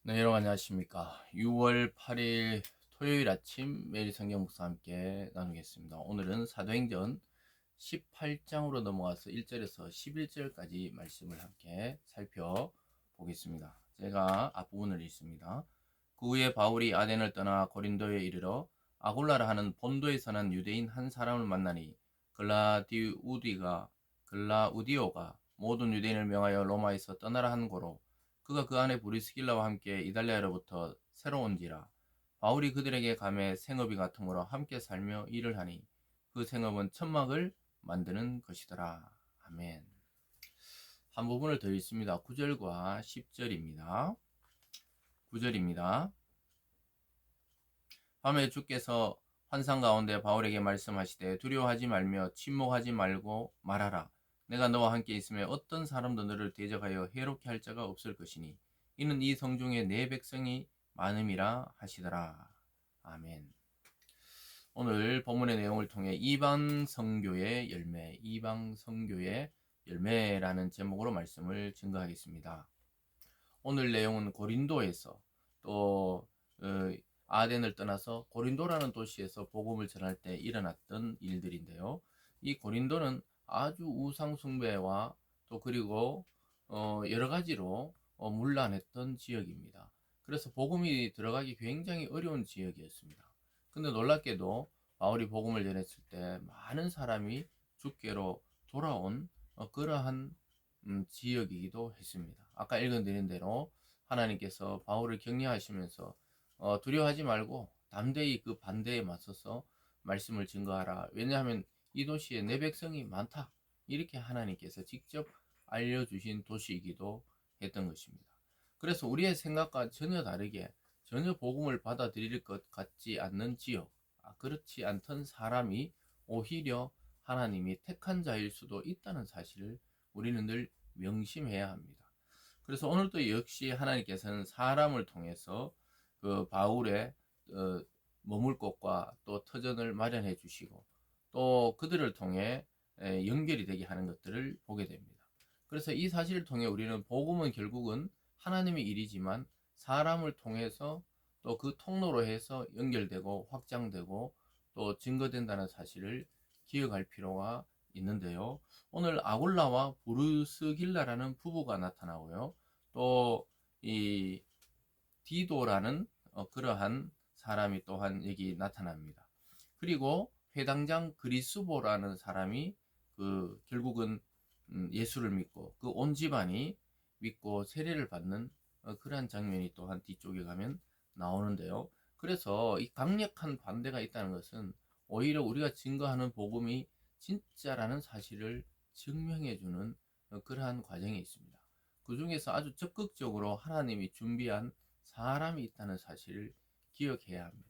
네, 여러분 안녕하십니까. 6월 8일 토요일 아침 매일 성경 묵상 함께 나누겠습니다. 오늘은 사도행전 18장으로 넘어가서 1절에서 11절까지 말씀을 함께 살펴보겠습니다. 제가 앞부분을 읽습니다. 그 후에 바울이 아덴을 떠나 고린도에 이르러 아굴라라 하는 본도에 사는 유대인 한 사람을 만나니 글라우디오가 모든 유대인을 명하여 로마에서 떠나라 한 고로 그가 그 안에 브리스길라와 함께 이달리아로부터 새로 온지라. 바울이 그들에게 감해 생업이 같으므로 함께 살며 일을 하니 그 생업은 천막을 만드는 것이더라. 아멘. 한 부분을 더 읽습니다. 9절과 10절입니다. 9절입니다. 밤에 주께서 환상 가운데 바울에게 말씀하시되 두려워하지 말며 침묵하지 말고 말하라. 내가 너와 함께 있으며 어떤 사람도 너를 대적하여 해롭게 할 자가 없을 것이니 이는 이 성중에 내 백성이 많음이라 하시더라. 아멘. 오늘 본문의 내용을 통해 이방 선교의 열매라는 제목으로 말씀을 증거하겠습니다. 오늘 내용은 고린도에서 또 아덴을 떠나서 고린도라는 도시에서 복음을 전할 때 일어났던 일들인데요. 이 고린도는 아주 우상 숭배와 또 그리고 여러 가지로 문란했던 지역입니다. 그래서 복음이 들어가기 굉장히 어려운 지역이었습니다. 근데 놀랍게도 바울이 복음을 전했을 때 많은 사람이 주께로 돌아온 그러한 지역이기도 했습니다. 아까 읽어드린 대로 하나님께서 바울을 격려하시면서 두려워하지 말고 담대히 그 반대에 맞서서 말씀을 증거하라. 왜냐하면 이 도시에 내 백성이 많다. 이렇게 하나님께서 직접 알려주신 도시이기도 했던 것입니다. 그래서 우리의 생각과 전혀 다르게 전혀 복음을 받아들일 것 같지 않는 지역, 그렇지 않던 사람이 오히려 하나님이 택한 자일 수도 있다는 사실을 우리는 늘 명심해야 합니다. 그래서 오늘도 역시 하나님께서는 사람을 통해서 그 바울의 머물 곳과 또 터전을 마련해 주시고 또 그들을 통해 연결이 되게 하는 것들을 보게 됩니다. 그래서 이 사실을 통해 우리는 복음은 결국은 하나님의 일이지만 사람을 통해서 또 그 통로로 해서 연결되고 확장되고 또 증거된다는 사실을 기억할 필요가 있는데요. 오늘 아굴라와 부르스길라라는 부부가 나타나고요. 또 이 디도라는 그러한 사람이 또한 여기 나타납니다. 그리고 회당장 그리스보라는 사람이 결국은 예수를 믿고 그 온 집안이 믿고 세례를 받는 그러한 장면이 또한 뒤쪽에 가면 나오는데요. 그래서 이 강력한 반대가 있다는 것은 오히려 우리가 증거하는 복음이 진짜라는 사실을 증명해주는 그러한 과정이 있습니다. 그 중에서 아주 적극적으로 하나님이 준비한 사람이 있다는 사실을 기억해야 합니다.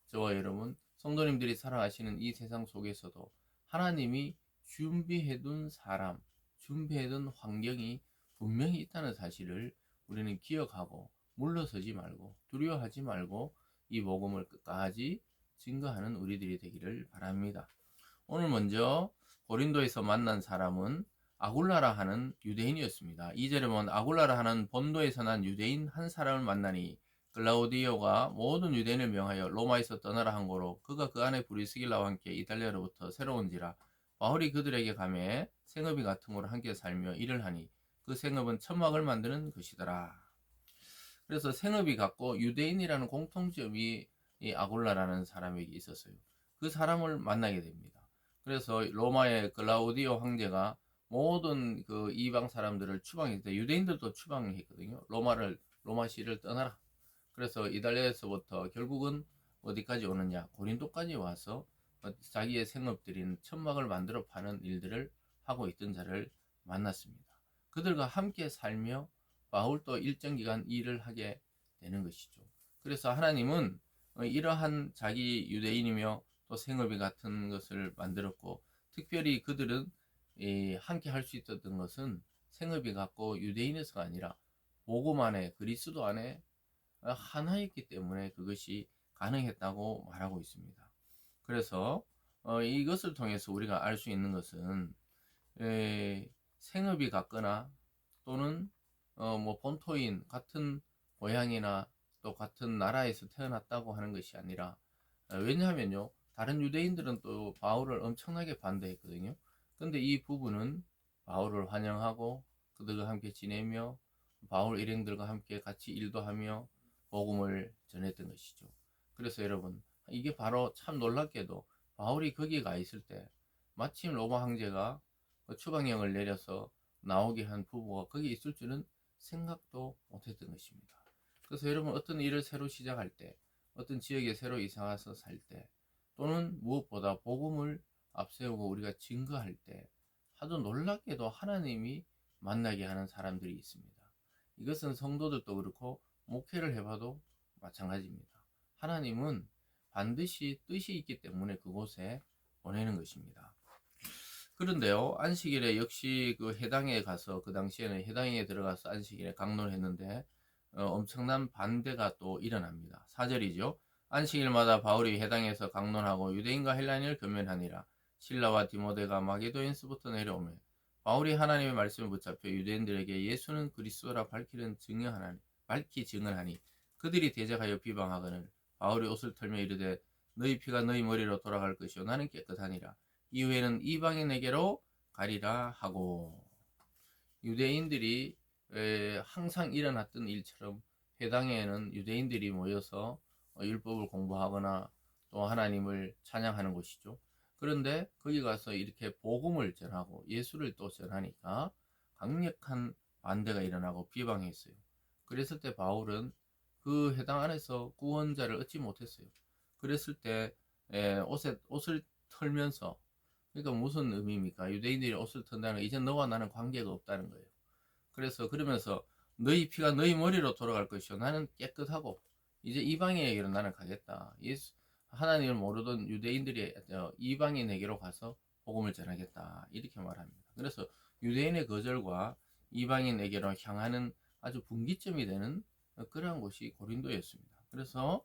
저와 여러분, 성도님들이 살아가시는 이 세상 속에서도 하나님이 준비해둔 사람, 준비해둔 환경이 분명히 있다는 사실을 우리는 기억하고 물러서지 말고 두려워하지 말고 이 복음을 끝까지 증거하는 우리들이 되기를 바랍니다. 오늘 먼저 고린도에서 만난 사람은 아굴라라 하는 유대인이었습니다. 2절에 보면 아굴라라 하는 본도에서 난 유대인 한 사람을 만나니 글라우디오가 모든 유대인을 명하여 로마에서 떠나라 한 거로 그가 그 안에 브리스길라와 함께 이탈리아로부터 새로 온지라. 바울이 그들에게 감해 생업이 같음으로 함께 살며 일을 하니 그 생업은 천막을 만드는 것이더라. 그래서 생업이 같고 유대인이라는 공통점이 이 아굴라라는 사람에게 있었어요. 그 사람을 만나게 됩니다. 그래서 로마의 글라우디오 황제가 모든 그 이방 사람들을 추방했을 유대인들도 추방했거든요. 로마시를 떠나라. 그래서 이달리아에서부터 결국은 어디까지 오느냐? 고린도까지 와서 자기의 생업들인 천막을 만들어 파는 일들을 하고 있던 자를 만났습니다. 그들과 함께 살며 바울도 일정 기간 일을 하게 되는 것이죠. 그래서 하나님은 이러한 자기 유대인이며 또 생업이 같은 것을 만들었고 특별히 그들은 함께 할 수 있었던 것은 생업이 같고 유대인에서가 아니라 복음 안에 그리스도 안에 하나였기 때문에 그것이 가능했다고 말하고 있습니다. 그래서 이것을 통해서 우리가 알 수 있는 것은 생업이 같거나 또는 뭐 본토인 같은 고향이나 또 같은 나라에서 태어났다고 하는 것이 아니라, 왜냐하면요, 다른 유대인들은 또 바울을 엄청나게 반대했거든요. 근데 이 부부는 바울을 환영하고 그들과 함께 지내며 바울 일행들과 함께 같이 일도 하며 복음을 전했던 것이죠. 그래서 여러분, 이게 바로 참 놀랍게도 바울이 거기에 가 있을 때 마침 로마 황제가 추방령을 내려서 나오게 한 부부가 거기 있을 줄은 생각도 못했던 것입니다. 그래서 여러분, 어떤 일을 새로 시작할 때, 어떤 지역에 새로 이사 가서 살 때, 또는 무엇보다 복음을 앞세우고 우리가 증거할 때 아주 놀랍게도 하나님이 만나게 하는 사람들이 있습니다. 이것은 성도들도 그렇고 목회를 해봐도 마찬가지입니다. 하나님은 반드시 뜻이 있기 때문에 그곳에 보내는 것입니다. 그런데요, 안식일에 역시 그 해당에 가서, 그 당시에는 해당에 들어가서 안식일에 강론을 했는데 엄청난 반대가 또 일어납니다. 4절이죠. 안식일마다 바울이 해당에서 강론하고 유대인과 헬라인을 권면하니라. 실라와 디모데가 마게도인스부터 내려오며 바울이 하나님의 말씀을 붙잡혀 유대인들에게 예수는 그리스도라 밝히 증언하니 그들이 대적하여 비방하거늘 바울이 옷을 털며 이르되 너희 피가 너희 머리로 돌아갈 것이요 나는 깨끗하니라. 이후에는 이방인에게로 가리라 하고, 유대인들이 항상 일어났던 일처럼 회당에는 유대인들이 모여서 율법을 공부하거나 또 하나님을 찬양하는 곳이죠. 그런데 거기 가서 이렇게 복음을 전하고 예수를 또 전하니까 강력한 반대가 일어나고 비방했어요. 그랬을 때 바울은 그 회당 안에서 구원자를 얻지 못했어요. 그랬을 때 옷을 털면서, 그러니까 무슨 의미입니까? 유대인들이 옷을 턴다는 건 이제 너와 나는 관계가 없다는 거예요. 그래서 그러면서 너희 피가 너희 머리로 돌아갈 것이요 나는 깨끗하고 이제 이방인에게로 나는 가겠다. 하나님을 모르던 유대인들이 이방인에게로 가서 복음을 전하겠다, 이렇게 말합니다. 그래서 유대인의 거절과 이방인에게로 향하는 아주 분기점이 되는 그러한 곳이 고린도였습니다. 그래서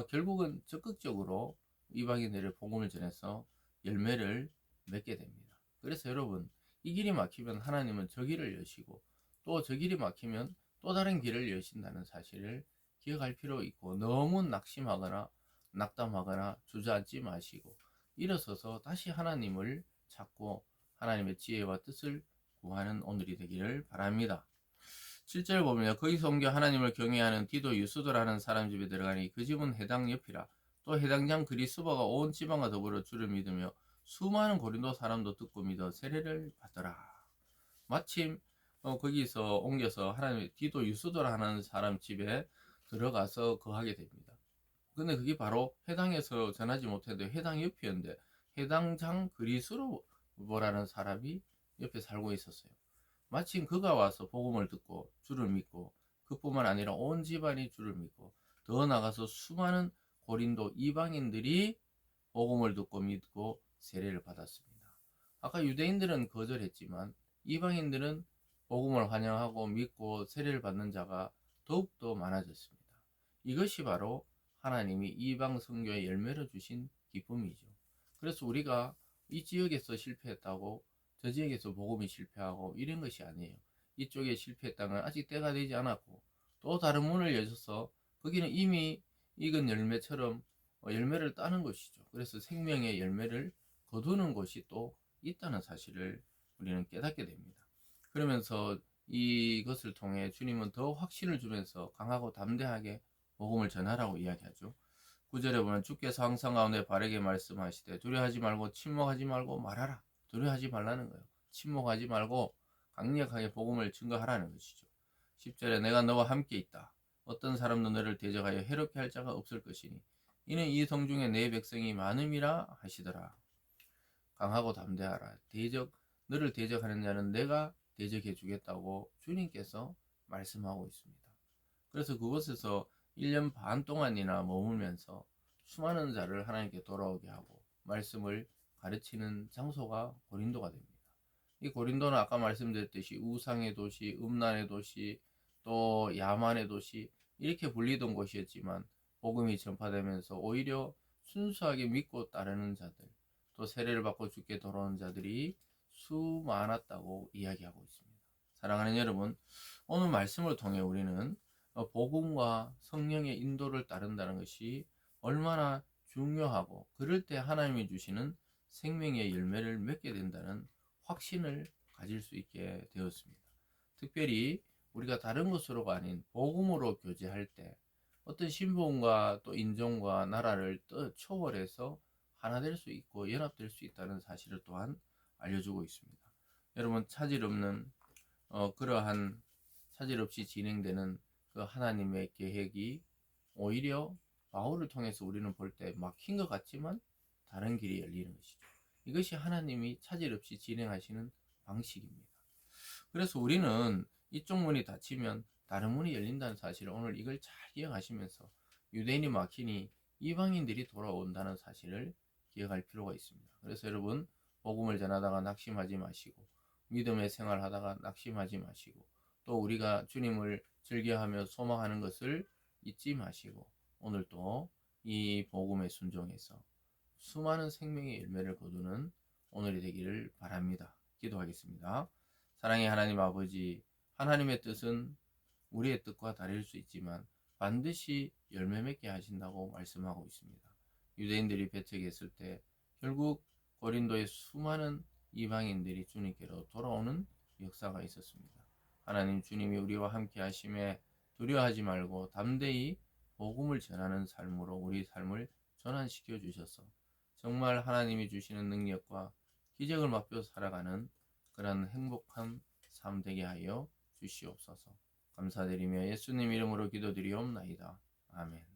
결국은 적극적으로 이방인들의 복음을 전해서 열매를 맺게 됩니다. 그래서 여러분, 이 길이 막히면 하나님은 저 길을 여시고 또 저 길이 막히면 또 다른 길을 여신다는 사실을 기억할 필요 있고, 너무 낙심하거나 낙담하거나 주저앉지 마시고 일어서서 다시 하나님을 찾고 하나님의 지혜와 뜻을 구하는 오늘이 되기를 바랍니다. 7절 보면 거기서 옮겨 하나님을 경외하는 디도 유스도라는 사람 집에 들어가니 그 집은 해당 옆이라. 또 해당장 그리스도가 온 지방과 더불어 주를 믿으며 수많은 고린도 사람도 듣고 믿어 세례를 받더라. 마침 거기서 옮겨서 하나님 디도 유스도라는 사람 집에 들어가서 거하게 됩니다. 근데 그게 바로 해당에서 전하지 못했는데 해당 옆이었는데 해당장 그리스도라는 사람이 옆에 살고 있었어요. 마침 그가 와서 복음을 듣고 주를 믿고, 그뿐만 아니라 온 집안이 주를 믿고, 더 나가서 수많은 고린도 이방인들이 복음을 듣고 믿고 세례를 받았습니다. 아까 유대인들은 거절했지만 이방인들은 복음을 환영하고 믿고 세례를 받는 자가 더욱더 많아졌습니다. 이것이 바로 하나님이 이방 선교의 열매를 주신 기쁨이죠. 그래서 우리가 이 지역에서 실패했다고 저 지역에서 복음이 실패하고 이런 것이 아니에요. 이쪽에 실패했다는 건 아직 때가 되지 않았고 또 다른 문을 여셔서 거기는 이미 익은 열매처럼 열매를 따는 것이죠. 그래서 생명의 열매를 거두는 곳이 또 있다는 사실을 우리는 깨닫게 됩니다. 그러면서 이것을 통해 주님은 더 확신을 주면서 강하고 담대하게 복음을 전하라고 이야기하죠. 9절에 보면 주께서 항상 가운데 바르게 말씀하시되 두려워하지 말고 침묵하지 말고 말하라. 두려워하지 말라는 거예요. 침묵하지 말고 강력하게 복음을 증거하라는 것이죠. 10절에 내가 너와 함께 있다. 어떤 사람도 너를 대적하여 해롭게 할 자가 없을 것이니 이는 이 성중에 내 백성이 많음이라 하시더라. 강하고 담대하라. 너를 대적하는 자는 내가 대적해 주겠다고 주님께서 말씀하고 있습니다. 그래서 그곳에서 1년 반 동안이나 머물면서 수많은 자를 하나님께 돌아오게 하고 말씀을 가르치는 장소가 고린도가 됩니다. 이 고린도는 아까 말씀드렸듯이 우상의 도시, 음란의 도시, 또 야만의 도시, 이렇게 불리던 곳이었지만 복음이 전파되면서 오히려 순수하게 믿고 따르는 자들, 또 세례를 받고 죽게 돌아오는 자들이 수많았다고 이야기하고 있습니다. 사랑하는 여러분, 오늘 말씀을 통해 우리는 복음과 성령의 인도를 따른다는 것이 얼마나 중요하고 그럴 때 하나님이 주시는 생명의 열매를 맺게 된다는 확신을 가질 수 있게 되었습니다. 특별히 우리가 다른 것으로가 아닌 복음으로 교제할 때 어떤 신분과 또 인종과 나라를 초월해서 하나 될 수 있고 연합될 수 있다는 사실을 또한 알려주고 있습니다. 여러분, 차질 없는 그러한 차질 없이 진행되는 그 하나님의 계획이 오히려 바울을 통해서 우리는 볼 때 막힌 것 같지만 다른 길이 열리는 것이죠. 이것이 하나님이 차질 없이 진행하시는 방식입니다. 그래서 우리는 이쪽 문이 닫히면 다른 문이 열린다는 사실을 오늘 이걸 잘 기억하시면서 유대인이 막히니 이방인들이 돌아온다는 사실을 기억할 필요가 있습니다. 그래서 여러분, 복음을 전하다가 낙심하지 마시고 믿음의 생활하다가 낙심하지 마시고 또 우리가 주님을 즐겨하며 소망하는 것을 잊지 마시고 오늘 또 이 복음에 순종해서 수많은 생명의 열매를 거두는 오늘이 되기를 바랍니다. 기도하겠습니다. 사랑의 하나님 아버지, 하나님의 뜻은 우리의 뜻과 다를 수 있지만 반드시 열매 맺게 하신다고 말씀하고 있습니다. 유대인들이 배척했을 때 결국 고린도의 수많은 이방인들이 주님께로 돌아오는 역사가 있었습니다. 하나님, 주님이 우리와 함께 하심에 두려워하지 말고 담대히 복음을 전하는 삶으로 우리 삶을 전환시켜 주셔서 정말 하나님이 주시는 능력과 기적을 맛보며 살아가는 그런 행복한 삶 되게 하여 주시옵소서. 감사드리며 예수님 이름으로 기도드리옵나이다. 아멘.